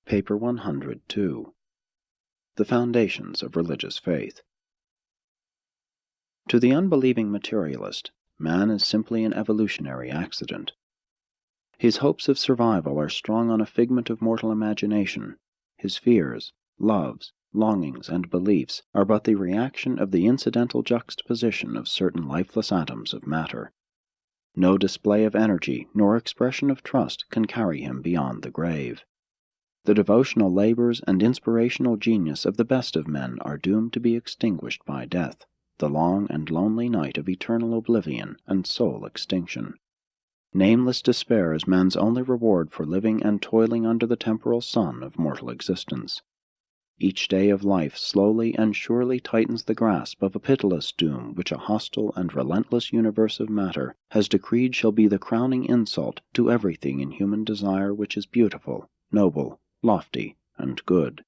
Paper 102. The Foundations of Religious Faith. To the unbelieving materialist, man is simply an evolutionary accident. His hopes of survival are strung on a figment of mortal imagination. His fears, loves, longings, and beliefs are but the reaction of the incidental juxtaposition of certain lifeless atoms of matter. No display of energy nor expression of trust can carry him beyond the grave. The devotional labors and inspirational genius of the best of men are doomed to be extinguished by death, the long and lonely night of eternal oblivion and soul extinction. Nameless despair is man's only reward for living and toiling under the temporal sun of mortal existence. Each day of life slowly and surely tightens the grasp of a pitiless doom which a hostile and relentless universe of matter has decreed shall be the crowning insult to everything in human desire which is beautiful, noble, lofty, and good.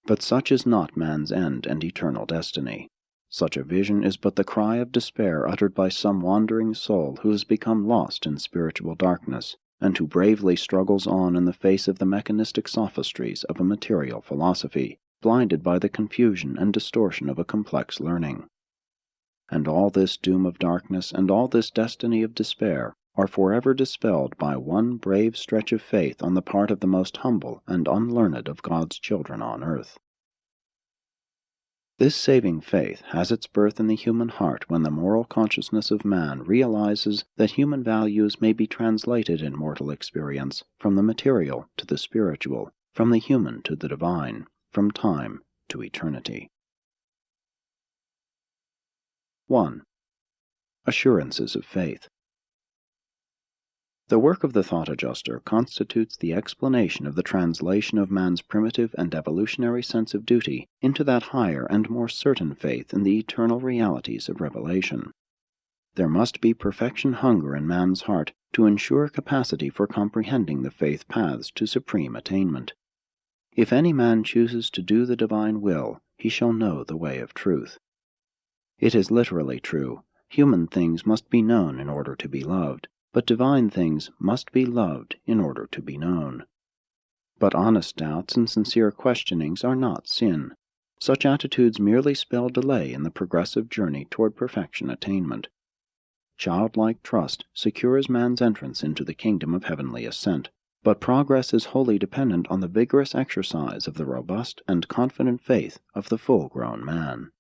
But such is not man's end and eternal destiny. Such a vision is but the cry of despair uttered by some wandering soul who has become lost in spiritual darkness, and who bravely struggles on in the face of the mechanistic sophistries of a material philosophy, blinded by the confusion and distortion of a complex learning. And all this doom of darkness and all this destiny of despair are forever dispelled by one brave stretch of faith on the part of the most humble and unlearned of God's children on earth. This saving faith has its birth in the human heart when the moral consciousness of man realizes that human values may be translated in mortal experience from the material to the spiritual, from the human to the divine, from time to eternity. 1. Assurances of Faith. The work of the thought adjuster constitutes the explanation of the translation of man's primitive and evolutionary sense of duty into that higher and more certain faith in the eternal realities of revelation. There must be perfection hunger in man's heart to ensure capacity for comprehending the faith paths to supreme attainment. If any man chooses to do the divine will, he shall know the way of truth. It is literally true, human things must be known in order to be loved, but divine things must be loved in order to be known. But honest doubts and sincere questionings are not sin. Such attitudes merely spell delay in the progressive journey toward perfection attainment. Childlike trust secures man's entrance into the kingdom of heavenly ascent, but progress is wholly dependent on the vigorous exercise of the robust and confident faith of the full-grown man.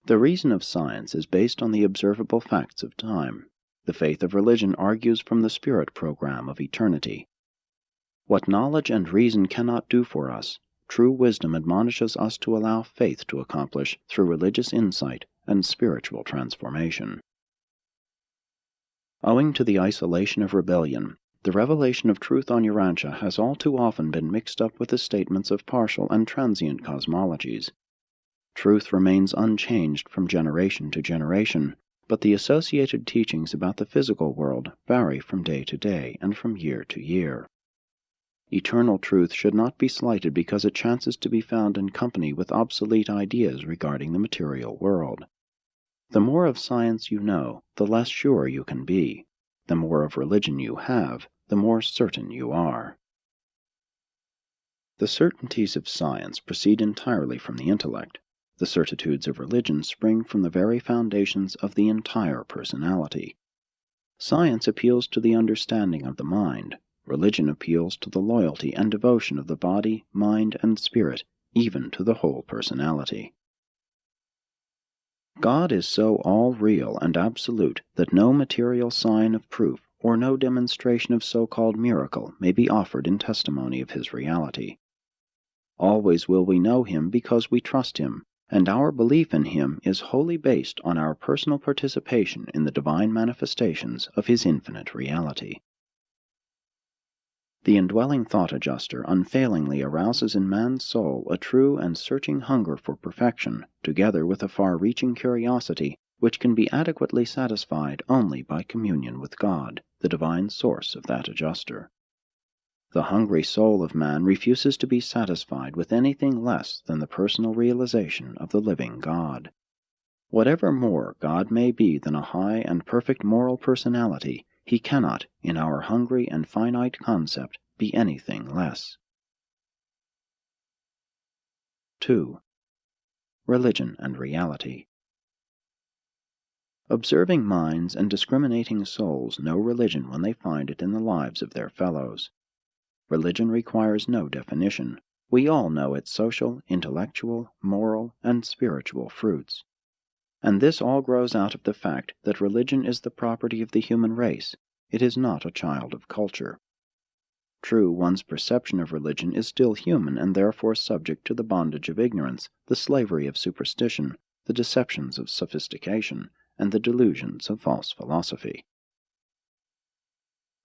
The reason of science is based on the observable facts of time. The faith of religion argues from the spirit program of eternity. What knowledge and reason cannot do for us, true wisdom admonishes us to allow faith to accomplish through religious insight and spiritual transformation. Owing to the isolation of rebellion, the revelation of truth on Urantia has all too often been mixed up with the statements of partial and transient cosmologies. Truth remains unchanged from generation to generation, but the associated teachings about the physical world vary from day to day and from year to year. Eternal truth should not be slighted because it chances to be found in company with obsolete ideas regarding the material world. The more of science you know, the less sure you can be. The more of religion you have, the more certain you are. The certainties of science proceed entirely from the intellect. The certitudes of religion spring from the very foundations of the entire personality. Science appeals to the understanding of the mind. Religion appeals to the loyalty and devotion of the body, mind, and spirit, even to the whole personality. God is so all-real and absolute that no material sign of proof or no demonstration of so-called miracle may be offered in testimony of His reality. Always will we know Him because we trust Him, and our belief in Him is wholly based on our personal participation in the divine manifestations of His infinite reality. The indwelling thought adjuster unfailingly arouses in man's soul a true and searching hunger for perfection, together with a far-reaching curiosity which can be adequately satisfied only by communion with God, the divine source of that adjuster. The hungry soul of man refuses to be satisfied with anything less than the personal realization of the living God. Whatever more God may be than a high and perfect moral personality, He he cannot, in our hungry and finite concept, be anything less. 2. Religion and reality. Observing minds and discriminating souls know religion when they find it in the lives of their fellows. Religion requires no definition. We all know its social, intellectual, moral, and spiritual fruits. And this all grows out of the fact that religion is the property of the human race. It is not a child of culture. True, one's perception of religion is still human and therefore subject to the bondage of ignorance, the slavery of superstition, the deceptions of sophistication, and the delusions of false philosophy.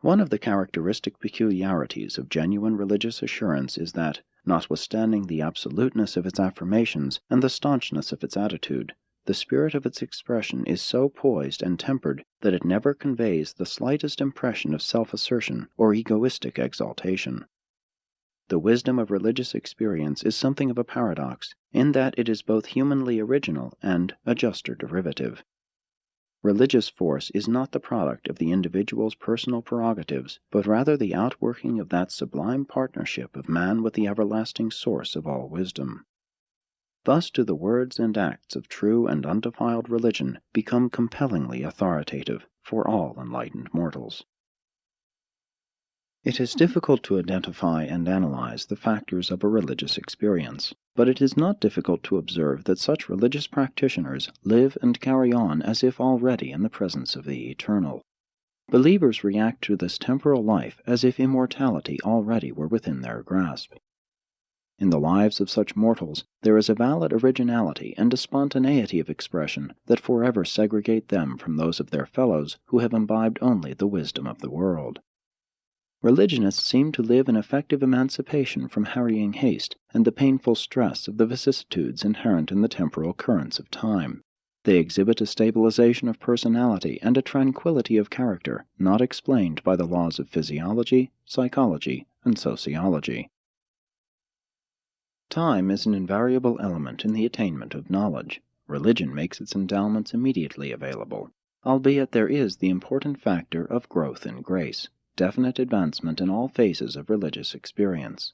One of the characteristic peculiarities of genuine religious assurance is that, notwithstanding the absoluteness of its affirmations and the staunchness of its attitude, the spirit of its expression is so poised and tempered that it never conveys the slightest impression of self-assertion or egoistic exaltation. The wisdom of religious experience is something of a paradox, in that it is both humanly original and a juster derivative. Religious force is not the product of the individual's personal prerogatives, but rather the outworking of that sublime partnership of man with the everlasting source of all wisdom. Thus do the words and acts of true and undefiled religion become compellingly authoritative for all enlightened mortals. It is difficult to identify and analyze the factors of a religious experience, but it is not difficult to observe that such religious practitioners live and carry on as if already in the presence of the eternal. Believers react to this temporal life as if immortality already were within their grasp. In the lives of such mortals there is a valid originality and a spontaneity of expression that forever segregate them from those of their fellows who have imbibed only the wisdom of the world. Religionists seem to live in effective emancipation from hurrying haste and the painful stress of the vicissitudes inherent in the temporal currents of time. They exhibit a stabilization of personality and a tranquility of character not explained by the laws of physiology, psychology, and sociology. Time is an invariable element in the attainment of knowledge. Religion makes its endowments immediately available, albeit there is the important factor of growth in grace, definite advancement in all phases of religious experience.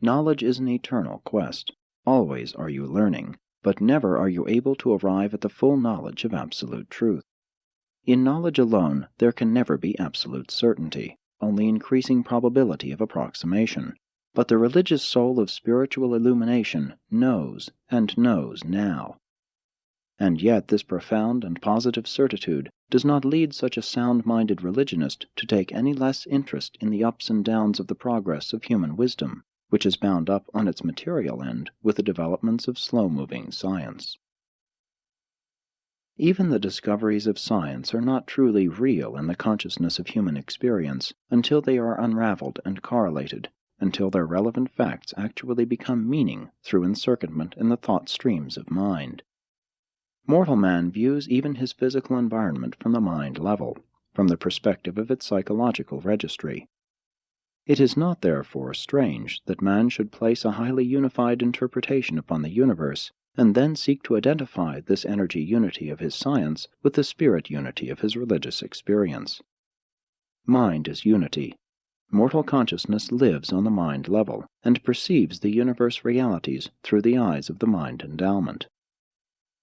Knowledge is an eternal quest. Always are you learning, but never are you able to arrive at the full knowledge of absolute truth. In knowledge alone there can never be absolute certainty, only increasing probability of approximation. But the religious soul of spiritual illumination knows, and knows now. And yet this profound and positive certitude does not lead such a sound-minded religionist to take any less interest in the ups and downs of the progress of human wisdom, which is bound up on its material end with the developments of slow-moving science. Even the discoveries of science are not truly real in the consciousness of human experience until they are unraveled and correlated, until their relevant facts actually become meaning through encircuitment in the thought streams of mind. Mortal man views even his physical environment from the mind level, from the perspective of its psychological registry. It is not, therefore, strange that man should place a highly unified interpretation upon the universe, and then seek to identify this energy unity of his science with the spirit unity of his religious experience. Mind is unity. Mortal consciousness lives on the mind level, and perceives the universe realities through the eyes of the mind endowment.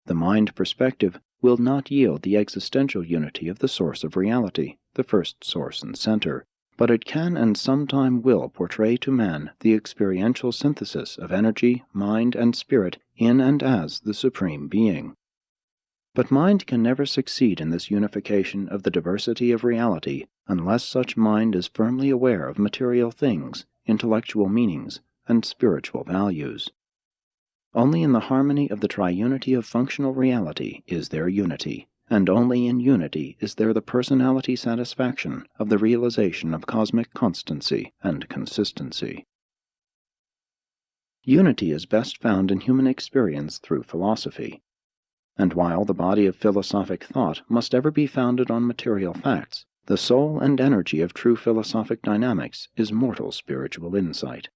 The mind perspective will not yield the existential unity of the source of reality, the first source and center, but it can and sometime will portray to man the experiential synthesis of energy, mind, and spirit in and as the Supreme Being. But mind can never succeed in this unification of the diversity of reality unless such mind is firmly aware of material things, intellectual meanings, and spiritual values. Only in the harmony of the triunity of functional reality is there unity, and only in unity is there the personality satisfaction of the realization of cosmic constancy and consistency. Unity is best found in human experience through philosophy. And while the body of philosophic thought must ever be founded on material facts, the soul and energy of true philosophic dynamics is mortal spiritual insight.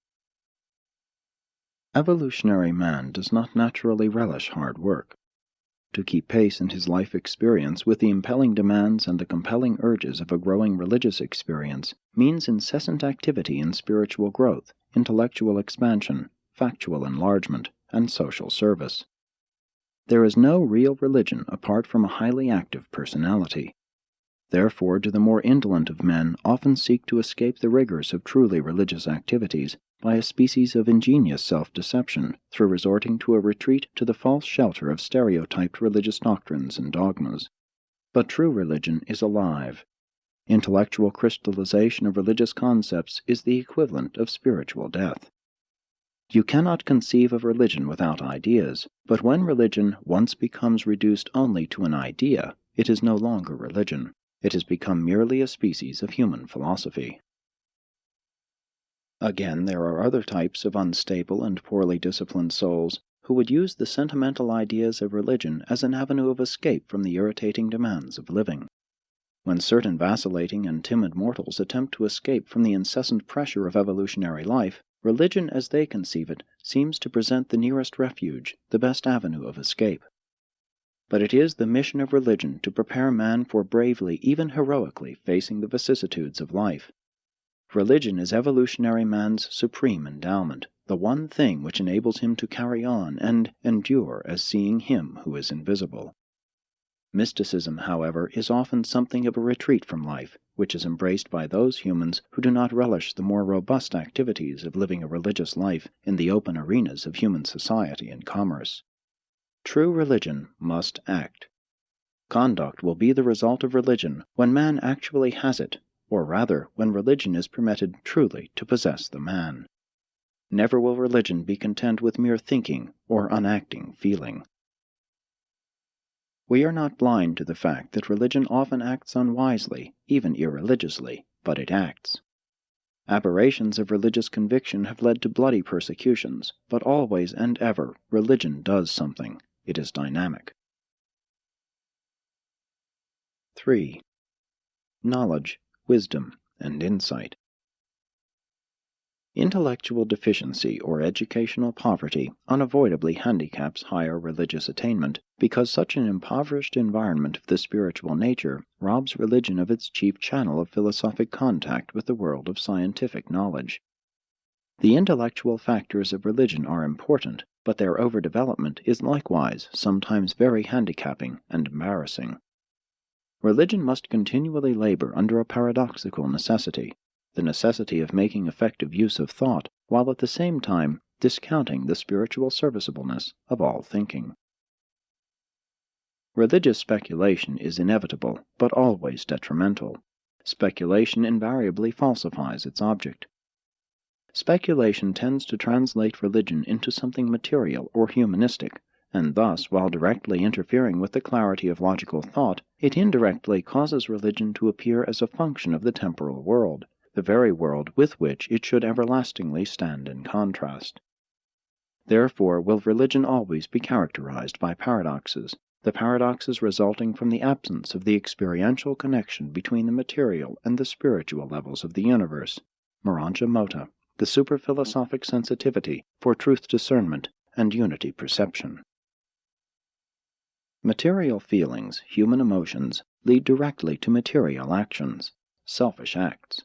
Evolutionary man does not naturally relish hard work. to keep pace in his life experience with the impelling demands and the compelling urges of a growing religious experience means incessant activity in spiritual growth, intellectual expansion, factual enlargement, and social service. There is no real religion apart from a highly active personality. Therefore do the more indolent of men often seek to escape the rigors of truly religious activities by a species of ingenious self-deception through resorting to a retreat to the false shelter of stereotyped religious doctrines and dogmas. But true religion is alive. Intellectual crystallization of religious concepts is the equivalent of spiritual death. You cannot conceive of religion without ideas, but when religion once becomes reduced only to an idea, it is no longer religion. It has become merely a species of human philosophy. Again, there are other types of unstable and poorly disciplined souls who would use the sentimental ideas of religion as an avenue of escape from the irritating demands of living. When certain vacillating and timid mortals attempt to escape from the incessant pressure of evolutionary life, religion as they conceive it seems to present the nearest refuge, the best avenue of escape. But it is the mission of religion to prepare man for bravely, even heroically, facing the vicissitudes of life. Religion is evolutionary man's supreme endowment, the one thing which enables him to carry on and endure as seeing Him who is invisible. Mysticism, however, is often something of a retreat from life, which is embraced by those humans who do not relish the more robust activities of living a religious life in the open arenas of human society and commerce. True religion must act. Conduct will be the result of religion when man actually has it, or rather, when religion is permitted truly to possess the man. Never will religion be content with mere thinking or unacting feeling. We are not blind to the fact that religion often acts unwisely, even irreligiously, but it acts. Aberrations of religious conviction have led to bloody persecutions, but always and ever religion does something. It is dynamic. 3. Knowledge, wisdom, and insight. Intellectual deficiency or educational poverty unavoidably handicaps higher religious attainment because such an impoverished environment of the spiritual nature robs religion of its chief channel of philosophic contact with the world of scientific knowledge. The intellectual factors of religion are important, but their overdevelopment is likewise sometimes very handicapping and embarrassing. Religion must continually labor under a paradoxical necessity, the necessity of making effective use of thought, while at the same time discounting the spiritual serviceableness of all thinking. Religious speculation is inevitable, but always detrimental. Speculation invariably falsifies its object. Speculation tends to translate religion into something material or humanistic, and thus, while directly interfering with the clarity of logical thought, it indirectly causes religion to appear as a function of the temporal world, the very world with which it should everlastingly stand in contrast. Therefore will religion always be characterized by paradoxes, the paradoxes resulting from the absence of the experiential connection between the material and the spiritual levels of the universe, Marancha Mota, the superphilosophic sensitivity for truth discernment and unity perception. Material feelings, human emotions, lead directly to material actions, selfish acts.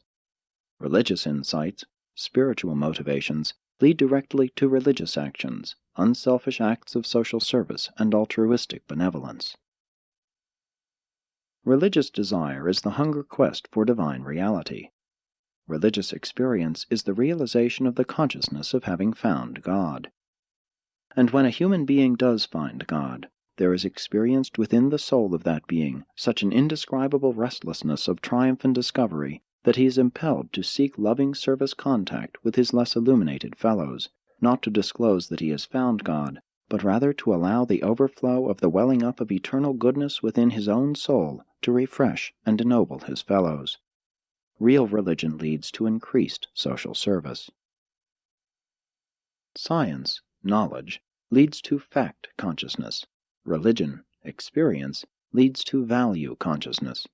Religious insights, spiritual motivations, lead directly to religious actions, unselfish acts of social service and altruistic benevolence. Religious desire is the hunger quest for divine reality. Religious experience is the realization of the consciousness of having found God. And when a human being does find God, there is experienced within the soul of that being such an indescribable restlessness of triumph and discovery that he is impelled to seek loving service contact with his less illuminated fellows, not to disclose that he has found God, but rather to allow the overflow of the welling up of eternal goodness within his own soul to refresh and ennoble his fellows. Real religion leads to increased social service. Science, knowledge, leads to fact consciousness. Religion, experience, leads to value consciousness.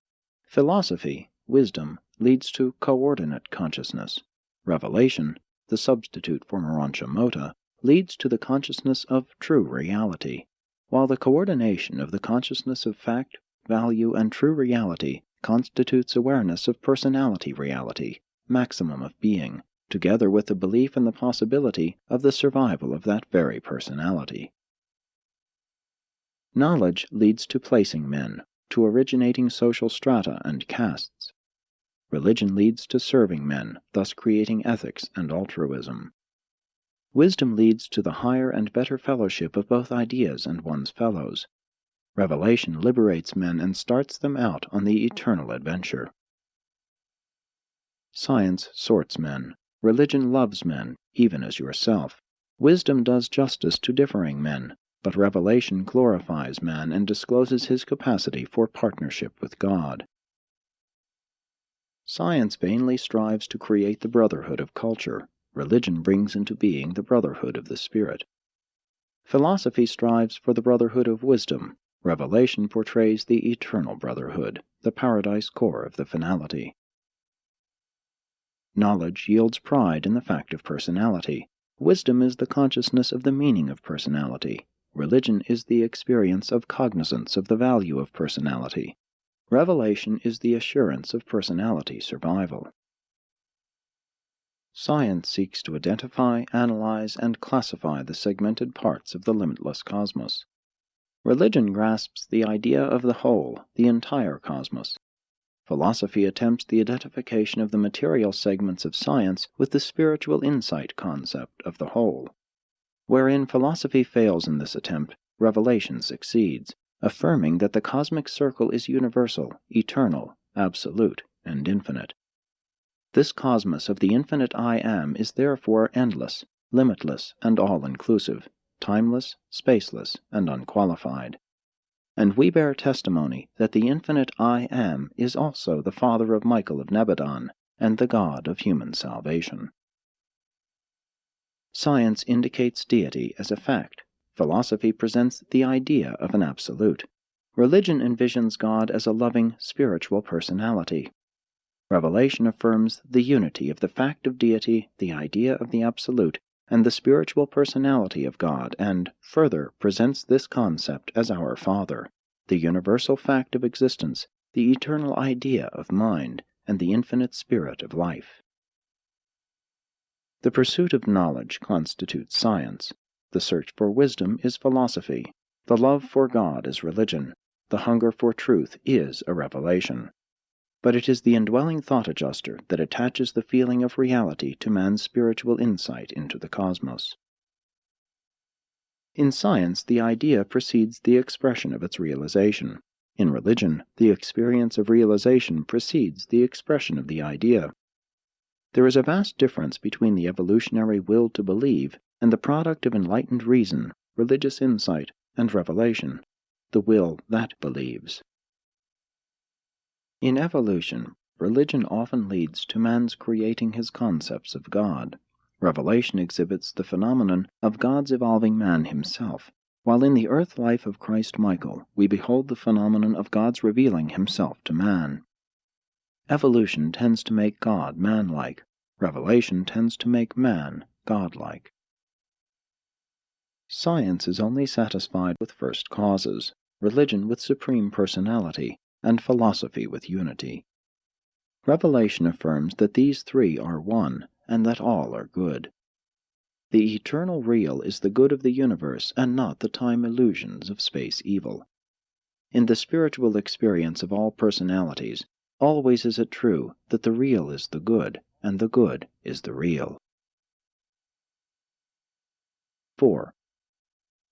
Philosophy, wisdom, leads to coordinate consciousness. Revelation, the substitute for Marancha Mota, leads to the consciousness of true reality. while the coordination of the consciousness of fact, value, and true reality constitutes awareness of personality reality, maximum of being, together with the belief in the possibility of the survival of that very personality. Knowledge leads to placing men, to originating social strata and castes. Religion leads to serving men, thus creating ethics and altruism. Wisdom leads to the higher and better fellowship of both ideas and one's fellows. Revelation liberates men and starts them out on the eternal adventure. Science sorts men. Religion loves men, even as yourself. Wisdom does justice to differing men, but revelation glorifies man and discloses his capacity for partnership with God. Science vainly strives to create the brotherhood of culture. Religion brings into being the brotherhood of the Spirit. Philosophy strives for the brotherhood of wisdom. Revelation portrays the eternal brotherhood, the paradise core of the finality. Knowledge yields pride in the fact of personality. Wisdom is the consciousness of the meaning of personality. Religion is the experience of cognizance of the value of personality. Revelation is the assurance of personality survival. Science seeks to identify, analyze, and classify the segmented parts of the limitless cosmos. Religion grasps the idea of the whole, the entire cosmos. Philosophy attempts the identification of the material segments of science with the spiritual insight concept of the whole. Wherein philosophy fails in this attempt, revelation succeeds, affirming that the cosmic circle is universal, eternal, absolute, and infinite. This cosmos of the infinite I Am is therefore endless, limitless, and all-inclusive, timeless, spaceless, and unqualified. And we bear testimony that the infinite I Am is also the father of Michael of Nebadon and the God of human salvation. Science indicates deity as a fact. Philosophy presents the idea of an absolute. Religion envisions God as a loving, spiritual personality. Revelation affirms the unity of the fact of deity, the idea of the absolute, and the spiritual personality of God, and, further, presents this concept as our Father, the universal fact of existence, the eternal idea of mind, and the infinite spirit of life. The pursuit of knowledge constitutes science. The search for wisdom is philosophy. The love for God is religion. The hunger for truth is a revelation. But it is the indwelling thought adjuster that attaches the feeling of reality to man's spiritual insight into the cosmos. In science, the idea precedes the expression of its realization. In religion, the experience of realization precedes the expression of the idea. There is a vast difference between the evolutionary will to believe and the product of enlightened reason, religious insight, and revelation, the will that believes. In evolution, religion often leads to man's creating his concepts of God. Revelation exhibits the phenomenon of God's evolving man himself, while in the earth life of Christ Michael we behold the phenomenon of God's revealing himself to man. Evolution tends to make God man-like. Revelation tends to make man God-like. Science is only satisfied with first causes, religion with supreme personality, and philosophy with unity. Revelation affirms that these three are one, and that all are good. The eternal real is the good of the universe, and not the time illusions of space evil. In the spiritual experience of all personalities, always is it true that the real is the good, and the good is the real. 4.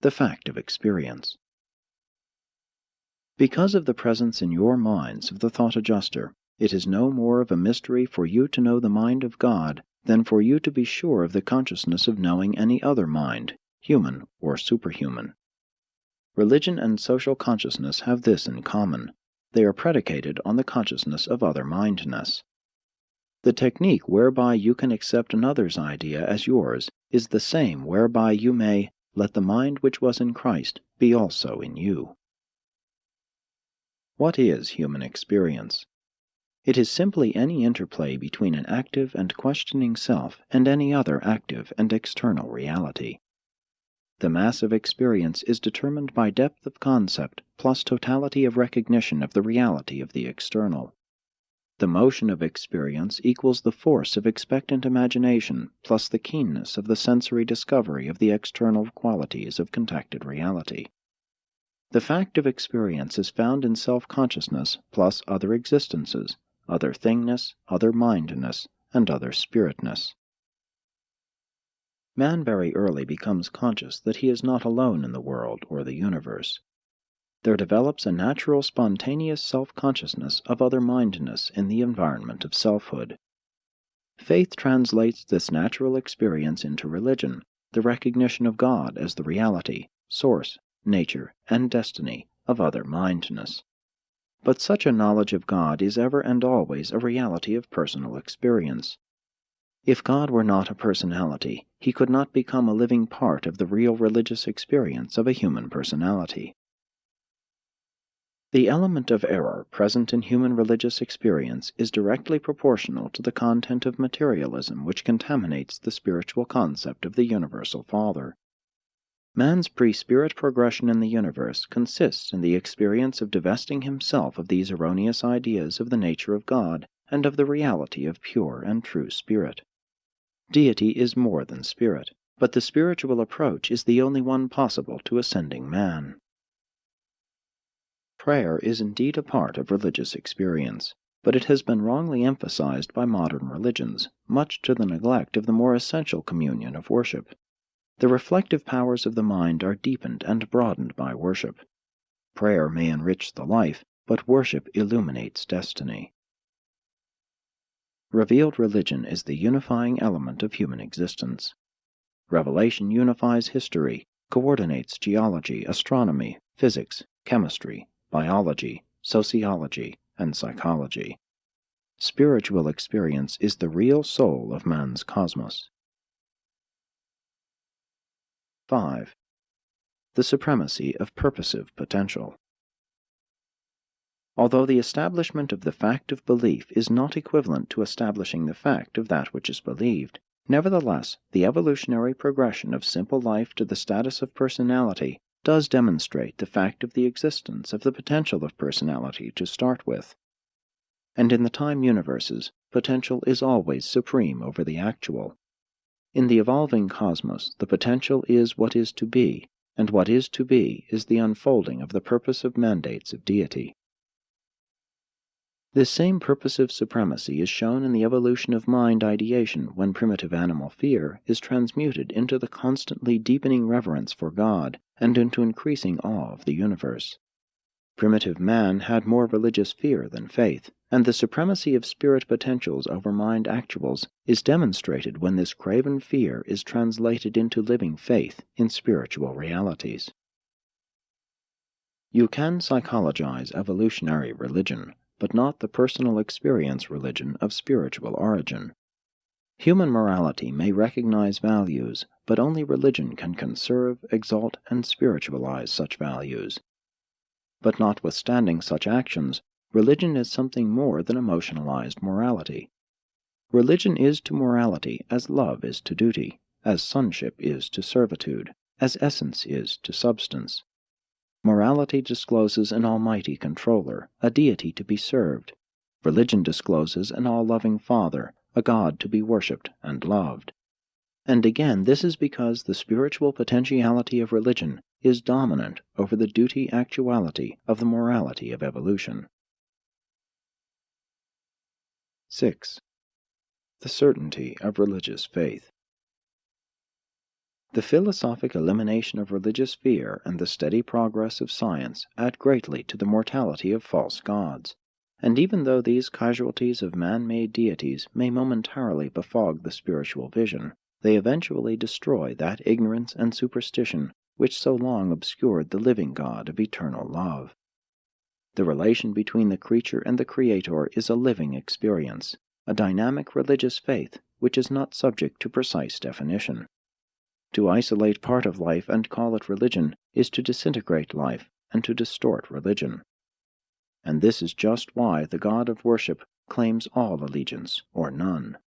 The fact of experience. Because of the presence in your minds of the thought adjuster, it is no more of a mystery for you to know the mind of God than for you to be sure of the consciousness of knowing any other mind, human or superhuman. Religion and social consciousness have this in common. They are predicated on the consciousness of other-mindedness. The technique whereby you can accept another's idea as yours is the same whereby you may let the mind which was in Christ be also in you. What is human experience? It is simply any interplay between an active and questioning self and any other active and external reality. The mass of experience is determined by depth of concept plus totality of recognition of the reality of the external. The motion of experience equals the force of expectant imagination plus the keenness of the sensory discovery of the external qualities of contacted reality. The fact of experience is found in self-consciousness plus other existences, other thingness, other mindness, and other spiritness. Man very early becomes conscious that he is not alone in the world or the universe. There develops a natural spontaneous self-consciousness of other-mindedness in the environment of selfhood. Faith translates this natural experience into religion, the recognition of God as the reality, source, nature, and destiny of other-mindedness. But such a knowledge of God is ever and always a reality of personal experience. If God were not a personality, he could not become a living part of the real religious experience of a human personality. The element of error present in human religious experience is directly proportional to the content of materialism which contaminates the spiritual concept of the Universal Father. Man's pre-spirit progression in the universe consists in the experience of divesting himself of these erroneous ideas of the nature of God and of the reality of pure and true spirit. Deity is more than spirit, but the spiritual approach is the only one possible to ascending man. Prayer is indeed a part of religious experience, but it has been wrongly emphasized by modern religions, much to the neglect of the more essential communion of worship. The reflective powers of the mind are deepened and broadened by worship. Prayer may enrich the life, but worship illuminates destiny. Revealed religion is the unifying element of human existence. Revelation unifies history, coordinates geology, astronomy, physics, chemistry, biology, sociology, and psychology. Spiritual experience is the real soul of man's cosmos. 5. The supremacy of purposive potential. Although the establishment of the fact of belief is not equivalent to establishing the fact of that which is believed, nevertheless, the evolutionary progression of simple life to the status of personality does demonstrate the fact of the existence of the potential of personality to start with. And in the time universes, potential is always supreme over the actual. In the evolving cosmos, the potential is what is to be, and what is to be is the unfolding of the purposive mandates of deity. This same purposive supremacy is shown in the evolution of mind ideation when primitive animal fear is transmuted into the constantly deepening reverence for God and into increasing awe of the universe. Primitive man had more religious fear than faith, and the supremacy of spirit potentials over mind actuals is demonstrated when this craven fear is translated into living faith in spiritual realities. You can psychologize evolutionary religion, but not the personal experience religion of spiritual origin. Human morality may recognize values, but only religion can conserve, exalt, and spiritualize such values. But notwithstanding such actions, religion is something more than emotionalized morality. Religion is to morality as love is to duty, as sonship is to servitude, as essence is to substance. Morality discloses an almighty controller, a deity to be served. Religion discloses an all-loving Father, a God to be worshipped and loved. And again, this is because the spiritual potentiality of religion is dominant over the duty actuality of the morality of evolution. 6. The certainty of religious faith. The philosophic elimination of religious fear and the steady progress of science add greatly to the mortality of false gods, and even though these casualties of man-made deities may momentarily befog the spiritual vision, they eventually destroy that ignorance and superstition which so long obscured the living God of eternal love. The relation between the creature and the Creator is a living experience, a dynamic religious faith which is not subject to precise definition. To isolate part of life and call it religion is to disintegrate life and to distort religion. And this is just why the God of worship claims all allegiance or none.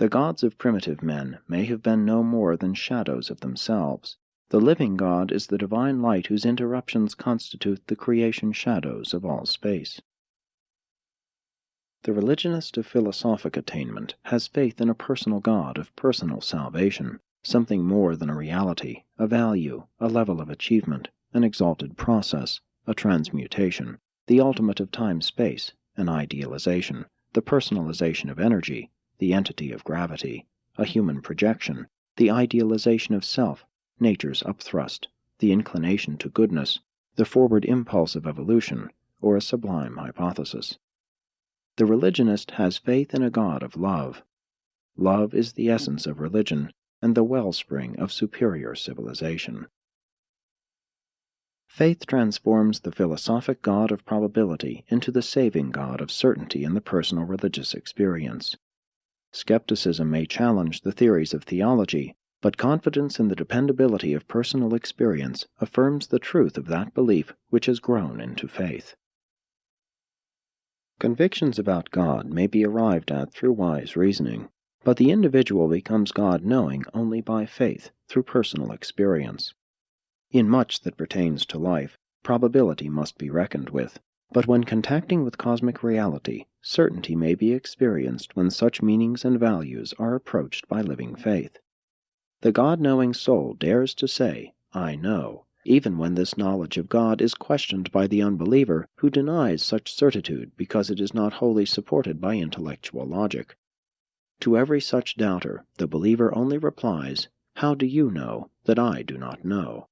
The gods of primitive men may have been no more than shadows of themselves. The living God is the divine light whose interruptions constitute the creation shadows of all space. The religionist of philosophic attainment has faith in a personal God of personal salvation, something more than a reality, a value, a level of achievement, an exalted process, a transmutation, the ultimate of time-space, an idealization, the personalization of energy, the entity of gravity, a human projection, the idealization of self, nature's upthrust, the inclination to goodness, the forward impulse of evolution, or a sublime hypothesis. The religionist has faith in a God of love. Love is the essence of religion and the wellspring of superior civilization. Faith transforms the philosophic God of probability into the saving God of certainty in the personal religious experience. Skepticism may challenge the theories of theology, but confidence in the dependability of personal experience affirms the truth of that belief which has grown into faith. Convictions about God may be arrived at through wise reasoning, but the individual becomes God-knowing only by faith, through personal experience. In much that pertains to life, probability must be reckoned with, but when contacting with cosmic reality, certainty may be experienced when such meanings and values are approached by living faith. The God-knowing soul dares to say, "I know," even when this knowledge of God is questioned by the unbeliever who denies such certitude because it is not wholly supported by intellectual logic. To every such doubter, the believer only replies, "How do you know that I do not know?"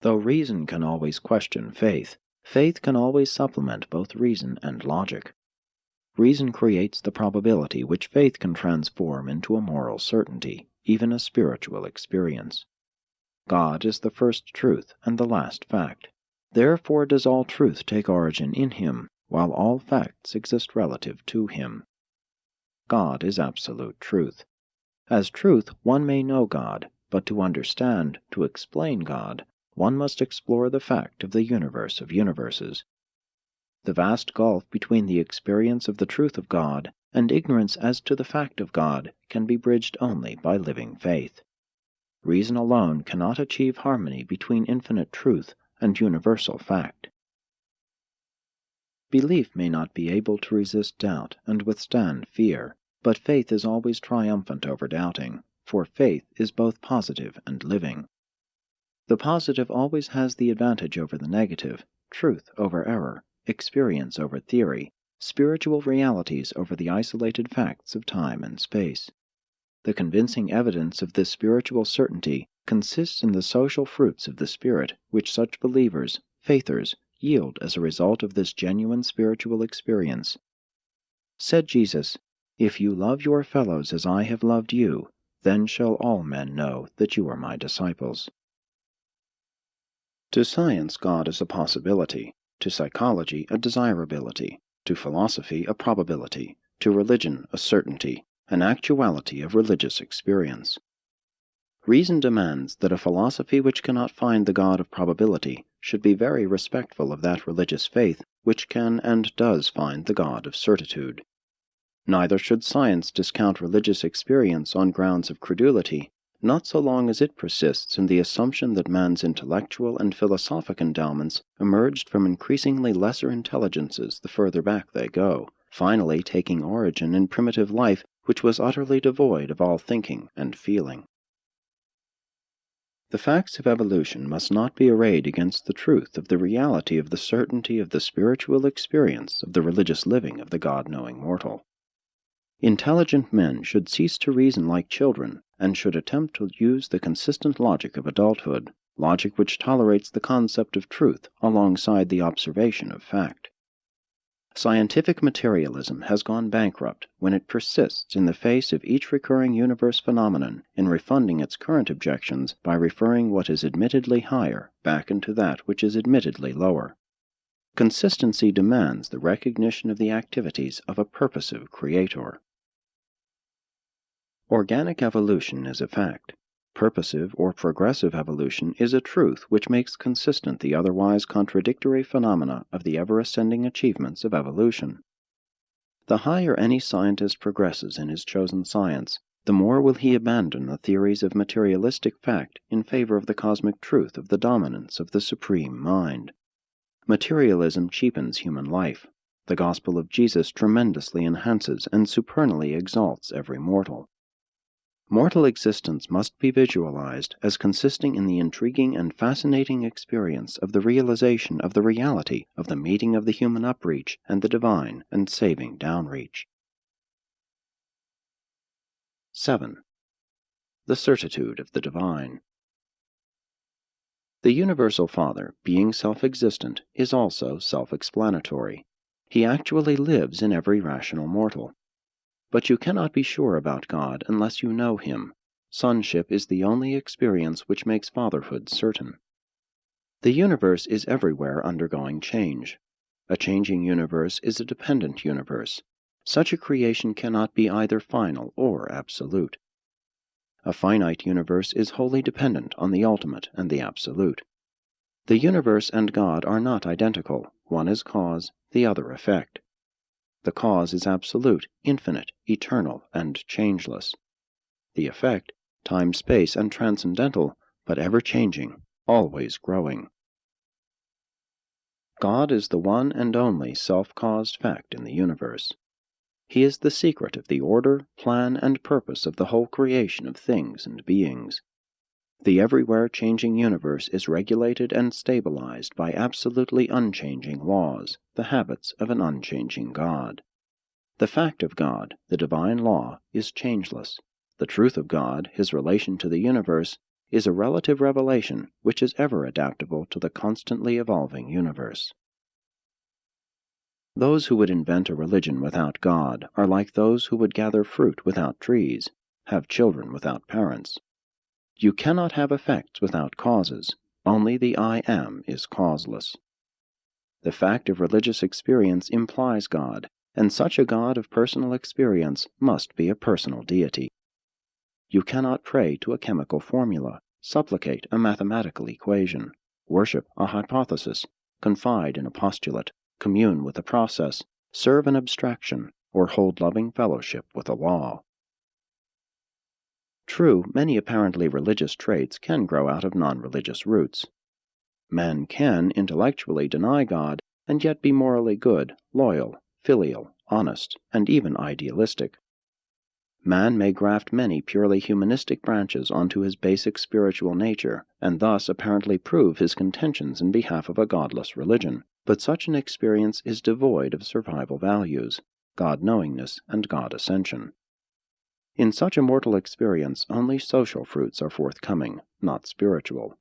Though reason can always question faith, faith can always supplement both reason and logic. Reason creates the probability which faith can transform into a moral certainty, even a spiritual experience. God is the first truth and the last fact. Therefore does all truth take origin in Him, while all facts exist relative to Him. God is absolute truth. As truth, one may know God, but to understand, to explain God, one must explore the fact of the universe of universes. The vast gulf between the experience of the truth of God and ignorance as to the fact of God can be bridged only by living faith. Reason alone cannot achieve harmony between infinite truth and universal fact. Belief may not be able to resist doubt and withstand fear, but faith is always triumphant over doubting, for faith is both positive and living. The positive always has the advantage over the negative, truth over error, experience over theory, spiritual realities over the isolated facts of time and space. The convincing evidence of this spiritual certainty consists in the social fruits of the Spirit which such believers, faithers, yield as a result of this genuine spiritual experience. Said Jesus, "If you love your fellows as I have loved you, then shall all men know that you are my disciples." To science, God is a possibility, to psychology a desirability, to philosophy a probability, to religion a certainty, an actuality of religious experience. Reason demands that a philosophy which cannot find the God of probability should be very respectful of that religious faith which can and does find the God of certitude. Neither should science discount religious experience on grounds of credulity, not so long as it persists in the assumption that man's intellectual and philosophic endowments emerged from increasingly lesser intelligences the further back they go, finally taking origin in primitive life which was utterly devoid of all thinking and feeling. The facts of evolution must not be arrayed against the truth of the reality of the certainty of the spiritual experience of the religious living of the God-knowing mortal. Intelligent men should cease to reason like children and should attempt to use the consistent logic of adulthood, logic which tolerates the concept of truth alongside the observation of fact. Scientific materialism has gone bankrupt when it persists in the face of each recurring universe phenomenon in refunding its current objections by referring what is admittedly higher back into that which is admittedly lower. Consistency demands the recognition of the activities of a purposive creator. Organic evolution is a fact. Purposive or progressive evolution is a truth which makes consistent the otherwise contradictory phenomena of the ever-ascending achievements of evolution. The higher any scientist progresses in his chosen science, the more will he abandon the theories of materialistic fact in favor of the cosmic truth of the dominance of the Supreme Mind. Materialism cheapens human life. The gospel of Jesus tremendously enhances and supernally exalts every mortal. Mortal existence must be visualized as consisting in the intriguing and fascinating experience of the realization of the reality of the meeting of the human upreach and the divine and saving downreach. 7. The certitude of the divine. The Universal Father, being self-existent, is also self-explanatory. He actually lives in every rational mortal. But you cannot be sure about God unless you know Him. Sonship is the only experience which makes fatherhood certain. The universe is everywhere undergoing change. A changing universe is a dependent universe. Such a creation cannot be either final or absolute. A finite universe is wholly dependent on the ultimate and the absolute. The universe and God are not identical. One is cause, the other effect. The cause is absolute, infinite, eternal, and changeless. The effect, time, space, and transcendental, but ever-changing, always growing. God is the one and only self-caused fact in the universe. He is the secret of the order, plan, and purpose of the whole creation of things and beings. The everywhere changing universe is regulated and stabilized by absolutely unchanging laws, the habits of an unchanging God. The fact of God, the divine law, is changeless. The truth of God, His relation to the universe, is a relative revelation which is ever adaptable to the constantly evolving universe. Those who would invent a religion without God are like those who would gather fruit without trees, have children without parents. You cannot have effects without causes. Only the I Am is causeless. The fact of religious experience implies God, and such a God of personal experience must be a personal deity. You cannot pray to a chemical formula, supplicate a mathematical equation, worship a hypothesis, confide in a postulate, commune with a process, serve an abstraction, or hold loving fellowship with a law. True, many apparently religious traits can grow out of non-religious roots. Man can intellectually deny God and yet be morally good, loyal, filial, honest, and even idealistic. Man may graft many purely humanistic branches onto his basic spiritual nature, and thus apparently prove his contentions in behalf of a godless religion, but such an experience is devoid of survival values, God-knowingness, and God-ascension. In such a mortal experience, only social fruits are forthcoming, not spiritual.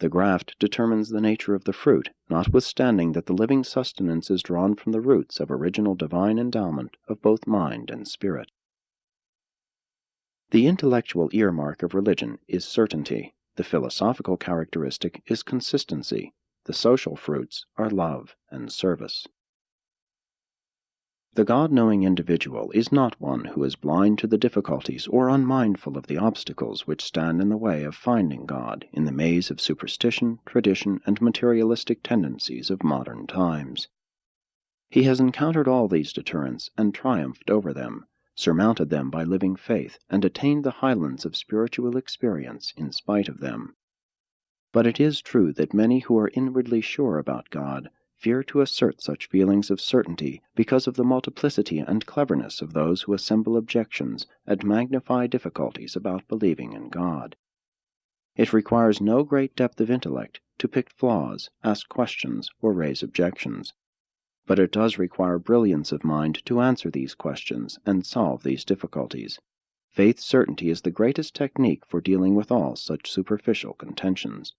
The graft determines the nature of the fruit, notwithstanding that the living sustenance is drawn from the roots of original divine endowment of both mind and spirit. The intellectual earmark of religion is certainty. The philosophical characteristic is consistency. The social fruits are love and service. The God-knowing individual is not one who is blind to the difficulties or unmindful of the obstacles which stand in the way of finding God in the maze of superstition, tradition, and materialistic tendencies of modern times. He has encountered all these deterrents and triumphed over them, surmounted them by living faith, and attained the highlands of spiritual experience in spite of them. But it is true that many who are inwardly sure about God fear to assert such feelings of certainty because of the multiplicity and cleverness of those who assemble objections and magnify difficulties about believing in God. It requires no great depth of intellect to pick flaws, ask questions, or raise objections. But it does require brilliance of mind to answer these questions and solve these difficulties. Faith certainty is the greatest technique for dealing with all such superficial contentions.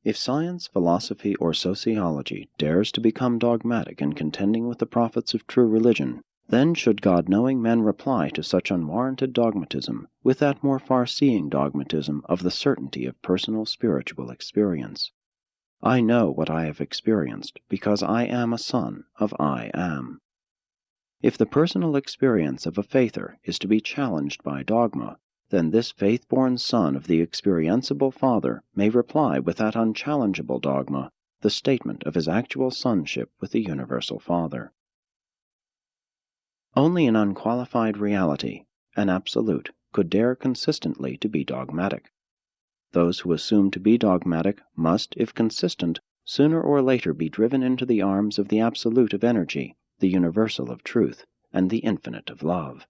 If science, philosophy, or sociology dares to become dogmatic in contending with the prophets of true religion, then should God-knowing men reply to such unwarranted dogmatism with that more far-seeing dogmatism of the certainty of personal spiritual experience. I know what I have experienced because I am a son of I Am. If the personal experience of a faither is to be challenged by dogma, then this faith-born son of the experienceable Father may reply with that unchallengeable dogma, the statement of his actual sonship with the universal Father. Only an unqualified reality, an absolute, could dare consistently to be dogmatic. Those who assume to be dogmatic must, if consistent, sooner or later be driven into the arms of the absolute of energy, the universal of truth, and the infinite of love.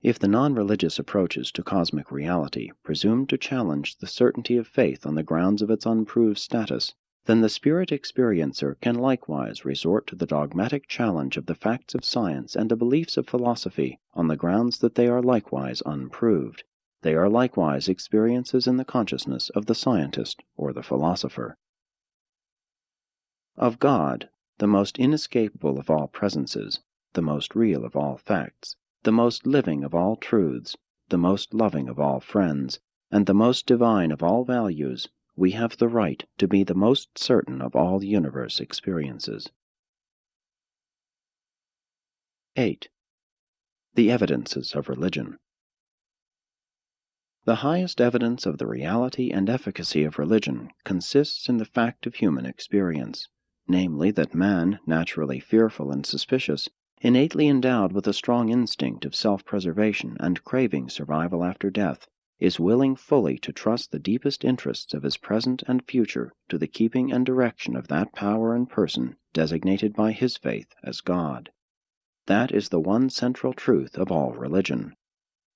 If the non-religious approaches to cosmic reality presume to challenge the certainty of faith on the grounds of its unproved status, then the spirit experiencer can likewise resort to the dogmatic challenge of the facts of science and the beliefs of philosophy on the grounds that they are likewise unproved. They are likewise experiences in the consciousness of the scientist or the philosopher. Of God, the most inescapable of all presences, the most real of all facts, the most living of all truths, the most loving of all friends, and the most divine of all values, we have the right to be the most certain of all universe experiences. 8. The evidences of religion. The highest evidence of the reality and efficacy of religion consists in the fact of human experience, namely that man, naturally fearful and suspicious, innately endowed with a strong instinct of self-preservation and craving survival after death, is willing fully to trust the deepest interests of his present and future to the keeping and direction of that power and person designated by his faith as God. That is the one central truth of all religion.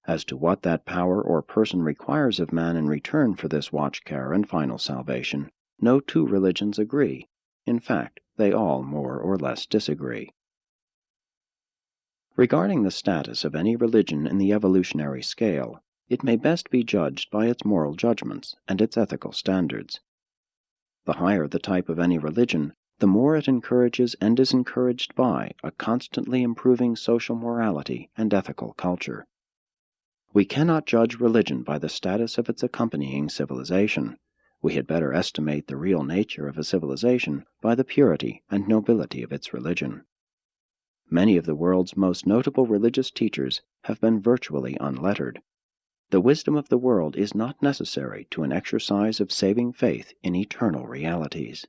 As to what that power or person requires of man in return for this watch-care and final salvation, no two religions agree. In fact, they all more or less disagree. Regarding the status of any religion in the evolutionary scale, it may best be judged by its moral judgments and its ethical standards. The higher the type of any religion, the more it encourages and is encouraged by a constantly improving social morality and ethical culture. We cannot judge religion by the status of its accompanying civilization. We had better estimate the real nature of a civilization by the purity and nobility of its religion. Many of the world's most notable religious teachers have been virtually unlettered. The wisdom of the world is not necessary to an exercise of saving faith in eternal realities.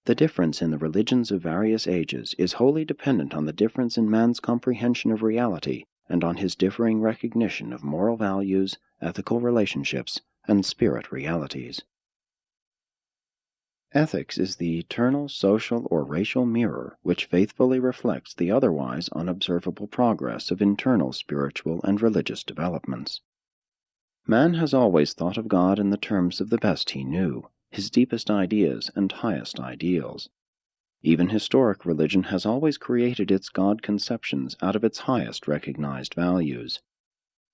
The difference in the religions of various ages is wholly dependent on the difference in man's comprehension of reality and on his differing recognition of moral values, ethical relationships, and spirit realities. Ethics is the eternal social or racial mirror which faithfully reflects the otherwise unobservable progress of internal spiritual and religious developments. Man has always thought of God in the terms of the best he knew, his deepest ideas and highest ideals. Even historic religion has always created its God conceptions out of its highest recognized values.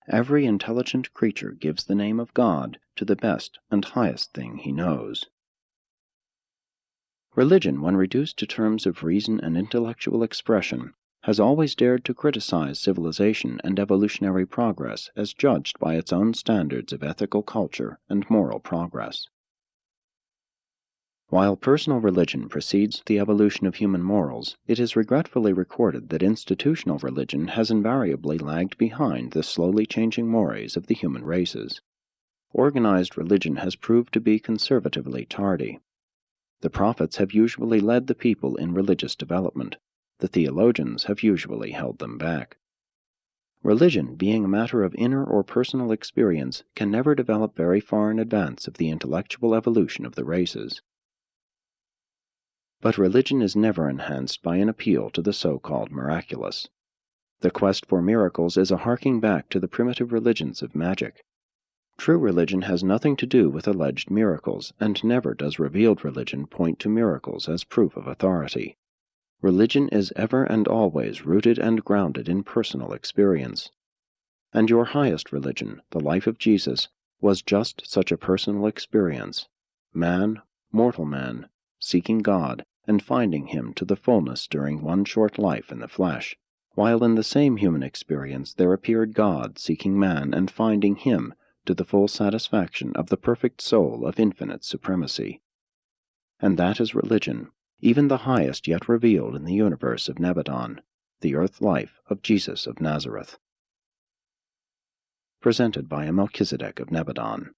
Every intelligent creature gives the name of God to the best and highest thing he knows. Religion, when reduced to terms of reason and intellectual expression, has always dared to criticize civilization and evolutionary progress as judged by its own standards of ethical culture and moral progress. While personal religion precedes the evolution of human morals, it is regretfully recorded that institutional religion has invariably lagged behind the slowly changing mores of the human races. Organized religion has proved to be conservatively tardy. The prophets have usually led the people in religious development. The theologians have usually held them back. Religion, being a matter of inner or personal experience, can never develop very far in advance of the intellectual evolution of the races. But religion is never enhanced by an appeal to the so-called miraculous. The quest for miracles is a harking back to the primitive religions of magic. True religion has nothing to do with alleged miracles, and never does revealed religion point to miracles as proof of authority. Religion is ever and always rooted and grounded in personal experience. And your highest religion, the life of Jesus, was just such a personal experience. Man, mortal man, seeking God, and finding Him to the fullness during one short life in the flesh, while in the same human experience there appeared God seeking man and finding Him to the full satisfaction of the perfect soul of infinite supremacy. And that is religion, even the highest yet revealed in the universe of Nebadon, the earth life of Jesus of Nazareth. Presented by a Melchizedek of Nebadon.